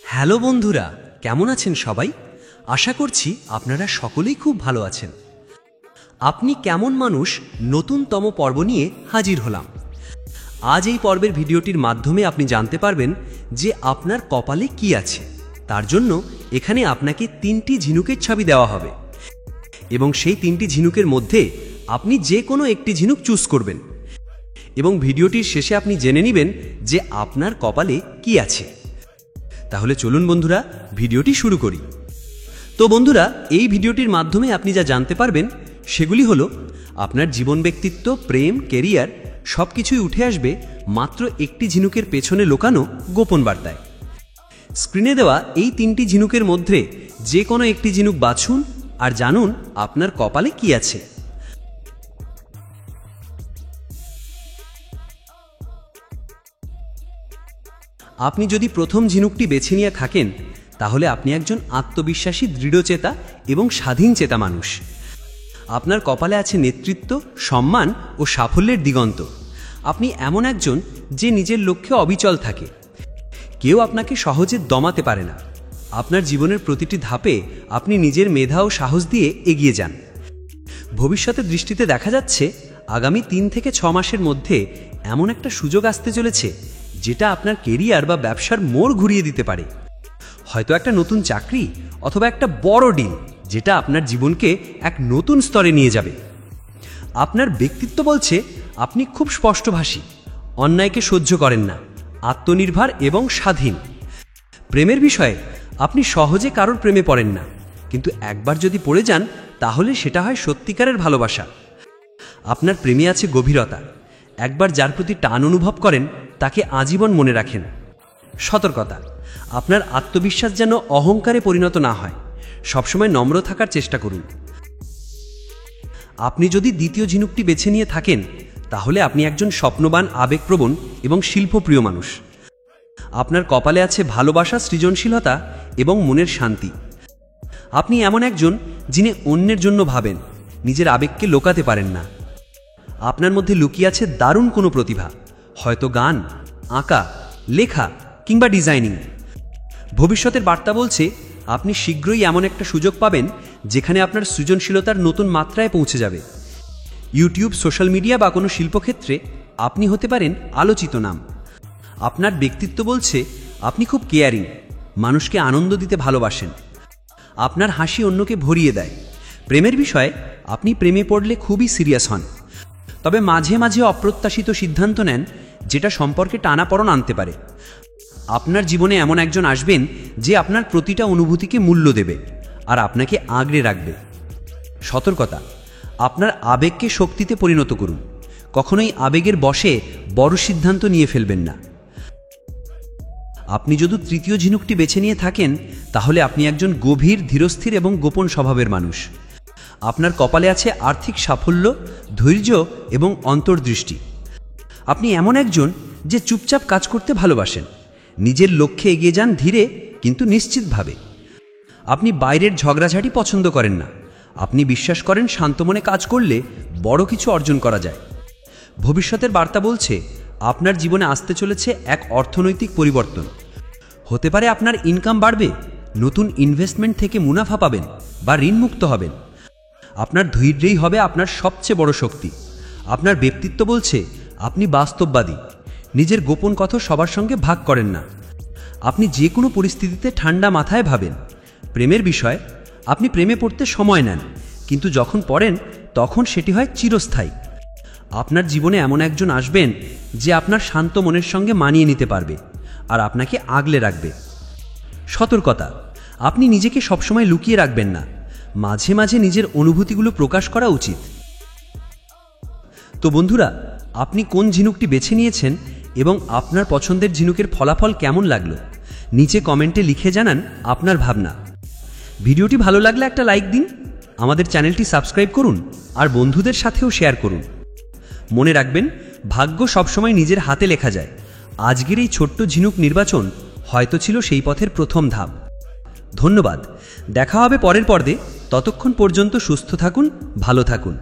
Hello বন্ধুরা, কেমন আছেন সবাই? আশা করছি আপনারা সকলেই খুব ভালো আছেন। আপনি কেমন মানুষ নতুনতম পর্ব নিয়ে হাজির হলাম। আজ এই পর্বের ভিডিওটির মাধ্যমে আপনি জানতে পারবেন যে আপনার কপালে কি আছে। তার জন্য এখানে আপনাকে 3টি ঝিনুকের ছবি দেওয়া হবে এবং সেই 3টি ঝিনুকের মধ্যে আপনি যে কোনো একটি ঝিনুক চুজ করবেন এবং ভিডিওটির শেষে আপনি জেনে নেবেন যে আপনার কপালে কি আছে। তাহলে চলুন বন্ধুরা, ভিডিওটি শুরু করি। তো বন্ধুরা, এই ভিডিওটির মাধ্যমে আপনি যা জানতে পারবেন সেগুলি হলো আপনার জীবন, ব্যক্তিত্ব, প্রেম, কেরিয়ার সবকিছুই উঠে আসবে মাত্র একটি ঝিনুকের পেছনে লুকানো গোপন বার্তায়। স্ক্রিনে দেওয়া এই 3টি ঝিনুকের মধ্যে যে কোনো একটি ঝিনুক বাছুন আর জানুন আপনার কপালে কি আছে। আপনি যদি প্রথম ঝিনুকটি বেছে নিয়ে থাকেন তাহলে আপনি একজন আত্মবিশ্বাসী, দৃঢ়চেতা এবং স্বাধীনচেতা মানুষ। আপনার কপালে আছে নেতৃত্ব, সম্মান ও সাফল্যের দিগন্ত। আপনি এমন একজন যে নিজের লক্ষ্যে অবিচল থাকে। কেউ আপনাকে সহজে দমাতে পারে না। আপনার জীবনের প্রতিটি ধাপে আপনি নিজের মেধা ও সাহস দিয়ে এগিয়ে যান। ভবিষ্যতের দৃষ্টিতে দেখা যাচ্ছে আগামী 3 থেকে 6 মাসের মধ্যে এমন একটা সুযোগ আসতে চলেছে যেটা আপনার কেরিয়ার বা ব্যবসার মোড় ঘুরিয়ে দিতে পারে। হয়তো একটা নতুন চাকরি অথবা একটা বড় ডিল যেটা আপনার জীবনকে এক নতুন স্তরে নিয়ে যাবে। আপনার ব্যক্তিত্ব বলছে আপনি খুব স্পষ্টভাষী, অন্যায়কে সহ্য করেন না, আত্মনির্ভর এবং স্বাধীন। প্রেমের বিষয়ে আপনি সহজে কারোর প্রেমে পড়েন না, কিন্তু একবার যদি পড়ে যান তাহলে সেটা হয় সত্যিকারের ভালোবাসা। আপনার প্রেমে আছে গভীরতা। একবার যার প্রতি টান অনুভব করেন তাকে আজীবন মনে রাখেন। সতর্কতা, আপনার আত্মবিশ্বাস যেন অহংকারে পরিণত না হয়। সবসময় নম্র থাকার চেষ্টা করুন। আপনি যদি দ্বিতীয় ঝিনুকটি বেছে নিয়ে থাকেন তাহলে আপনি একজন স্বপ্নবান, আবেগপ্রবণ এবং শিল্পপ্রিয় মানুষ। আপনার কপালে আছে ভালোবাসা, সৃজনশীলতা এবং মনের শান্তি। আপনি এমন একজন যিনি অন্যের জন্য ভাবেন, নিজের আবেগকে লোকাতে পারেন না। আপনার মধ্যে লুকিয়ে আছে দারুণ কোনো প্রতিভা, হয়তো গান, আঁকা, লেখা কিংবা ডিজাইনিং। ভবিষ্যতের বার্তা বলছে আপনি শীঘ্রই এমন একটা সুযোগ পাবেন যেখানে আপনার সৃজনশীলতার নতুন মাত্রায় পৌঁছে যাবে। ইউটিউব, সোশ্যাল মিডিয়া বা কোনো শিল্পক্ষেত্রে আপনি হতে পারেন আলোচিত নাম। আপনার ব্যক্তিত্ব বলছে আপনি খুব কেয়ারিং, মানুষকে আনন্দ দিতে ভালোবাসেন। আপনার হাসি অন্যকে ভরিয়ে দেয়। প্রেমের বিষয়ে আপনি প্রেমে পড়লে খুবই সিরিয়াস হন, তবে মাঝে মাঝে অপ্রত্যাশিত সিদ্ধান্ত নেন যেটা সম্পর্কে টানাপড়ন আনতে পারে। আপনার জীবনে এমন একজন আসবেন যে আপনার প্রতিটা অনুভূতিকে মূল্য দেবে আর আপনাকে আগলে রাখবে। সতর্কতা, আপনার আবেগকে শক্তিতে পরিণত করুন। কখনোই আবেগের বশে বড় সিদ্ধান্ত নিয়ে ফেলবেন না। আপনি যদি তৃতীয় ঝিনুকটি বেছে নিয়ে থাকেন তাহলে আপনি একজন গভীর, ধীরস্থির এবং গোপন স্বভাবের মানুষ। আপনার কপালে আছে আর্থিক সাফল্য, ধৈর্য এবং অন্তর্দৃষ্টি। আপনি এমন একজন যে চুপচাপ কাজ করতে ভালোবাসেন, নিজের লক্ষ্যে এগিয়ে যান ধীরে কিন্তু নিশ্চিতভাবে। আপনি বাইরের ঝগড়াঝাটি পছন্দ করেন না। আপনি বিশ্বাস করেন শান্ত মনে কাজ করলে বড় কিছু অর্জন করা যায়। ভবিষ্যতের বার্তা বলছে আপনার জীবনে আসতে চলেছে এক অর্থনৈতিক পরিবর্তন। হতে পারে আপনার ইনকাম বাড়বে, নতুন ইনভেস্টমেন্ট থেকে মুনাফা পাবেন বা ঋণমুক্ত হবেন। আপনার ধৈর্যই হবে আপনার সবচেয়ে বড় শক্তি। আপনার ব্যক্তিত্ব বলছে আপনি বাস্তববাদী, নিজের গোপন কথা সবার সঙ্গে ভাগ করেন না। আপনি যে কোনো পরিস্থিতিতে ঠান্ডা মাথায় ভাবেন। প্রেমের বিষয়, আপনি প্রেমে পড়তে সময় নেন, কিন্তু যখন পড়েন তখন সেটি হয় চিরস্থায়ী। আপনার জীবনে এমন একজন আসবেন যে আপনার শান্ত মনের সঙ্গে মানিয়ে নিতে পারবে আর আপনাকে আগলে রাখবে। সতর্কতা, আপনি নিজেকে সবসময় লুকিয়ে রাখবেন না। মাঝে মাঝে নিজের অনুভূতিগুলো প্রকাশ করা উচিত। তো বন্ধুরা, আপনি কোন ঝিনুকটি বেছে নিয়েছেন এবং আপনার পছন্দের ঝিনুকের ফলাফল কেমন লাগলো নিচে কমেন্টে লিখে জানান আপনার ভাবনা। ভিডিওটি ভালো লাগলে একটা লাইক দিন, আমাদের চ্যানেলটি সাবস্ক্রাইব করুন আর বন্ধুদের সাথেও শেয়ার করুন। মনে রাখবেন, ভাগ্য সবসময় নিজের হাতে লেখা যায়। আজকের এই ছোট্ট ঝিনুক নির্বাচন হয়তো ছিল সেই পথের প্রথম ধাপ। ধন্যবাদ। দেখা হবে পরের পর্বে। ততক্ষণ পর্যন্ত সুস্থ থাকুন, ভালো থাকুন।